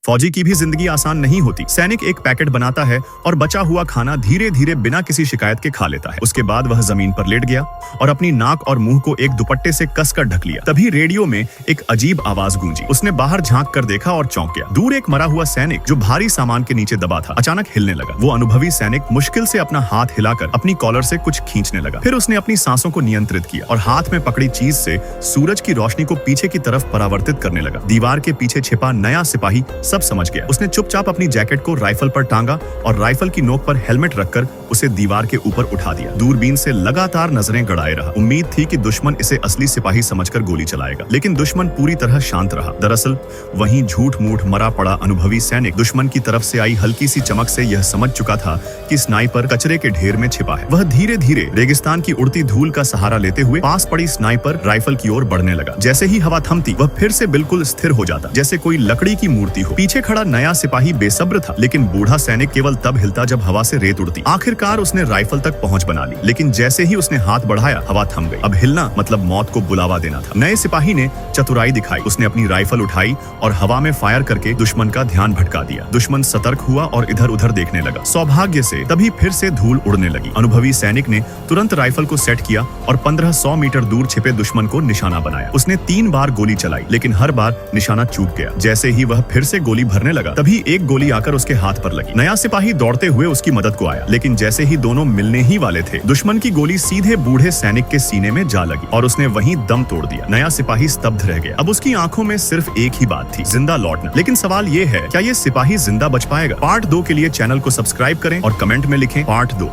फौजी की भी जिंदगी आसान नहीं होती। सैनिक एक पैकेट बनाता है और बचा हुआ खाना धीरे धीरे बिना किसी शिकायत के खा लेता है। उसके बाद वह जमीन पर लेट गया और अपनी नाक और मुंह को एक दुपट्टे से कसकर ढक लिया। तभी रेडियो में एक अजीब आवाज गूंजी। उसने बाहर झांक कर देखा और चौंक गया। दूर एक मरा हुआ सैनिक जो भारी सामान के नीचे दबा था अचानक हिलने लगा। वो अनुभवी सैनिक मुश्किल से अपना हाथ हिलाकर अपनी कॉलर से कुछ खींचने लगा। फिर उसने अपनी सांसों को नियंत्रित किया और हाथ में पकड़ी चीज से सूरज की रोशनी को पीछे की तरफ परावर्तित करने लगा। दीवार के पीछे छिपा नया सिपाही सब समझ गया। उसने चुपचाप अपनी जैकेट को राइफल पर टांगा और राइफल की नोक पर हेलमेट रखकर उसे दीवार के ऊपर उठा दिया। दूरबीन से लगातार नजरें गड़ाए रहा। उम्मीद थी कि दुश्मन इसे असली सिपाही समझकर गोली चलाएगा, लेकिन दुश्मन पूरी तरह शांत रहा। दरअसल वहीं झूठ मूठ मरा पड़ा अनुभवी सैनिक दुश्मन की तरफ से आई हल्की सी चमक से यह समझ चुका था कि स्नाइपर कचरे के ढेर में छिपा है। वह धीरे धीरे रेगिस्तान की उड़ती धूल का सहारा लेते हुए पास पड़ी स्नाइपर राइफल की ओर बढ़ने लगा। जैसे ही हवा थमती वह फिर से बिल्कुल स्थिर हो जाता, जैसे कोई लकड़ी की मूर्ति हो। पीछे खड़ा नया सिपाही बेसब्र था, लेकिन बूढ़ा सैनिक केवल तब हिलता जब हवा से रेत उड़ती। आखिरकार उसने राइफल तक पहुंच बना ली, लेकिन जैसे ही उसने हाथ बढ़ाया हवा थम गई। अब हिलना मतलब मौत को बुलावा देना था। नए सिपाही ने चतुराई दिखाई। उसने अपनी राइफल उठाई और हवा में फायर करके दुश्मन का ध्यान भटका दिया। दुश्मन सतर्क हुआ और इधर उधर देखने लगा। सौभाग्य से तभी फिर से धूल उड़ने लगी। अनुभवी सैनिक ने तुरंत राइफल को सेट किया और 1500 मीटर दूर छिपे दुश्मन को निशाना बनाया। उसने 3 बार गोली चलाई, लेकिन हर बार निशाना चूक गया। जैसे ही वह फिर से गोली भरने लगा, तभी एक गोली आकर उसके हाथ पर लगी। नया सिपाही दौड़ते हुए उसकी मदद को आया, लेकिन जैसे ही दोनों मिलने ही वाले थे, दुश्मन की गोली सीधे बूढ़े सैनिक के सीने में जा लगी और उसने वहीं दम तोड़ दिया। नया सिपाही स्तब्ध रह गया। अब उसकी आंखों में सिर्फ एक ही बात थी, जिंदा लौटना। लेकिन सवाल ये है, क्या ये सिपाही जिंदा बच पाएगा? पार्ट 2 के लिए चैनल को सब्सक्राइब करें और कमेंट में लिखें पार्ट 2।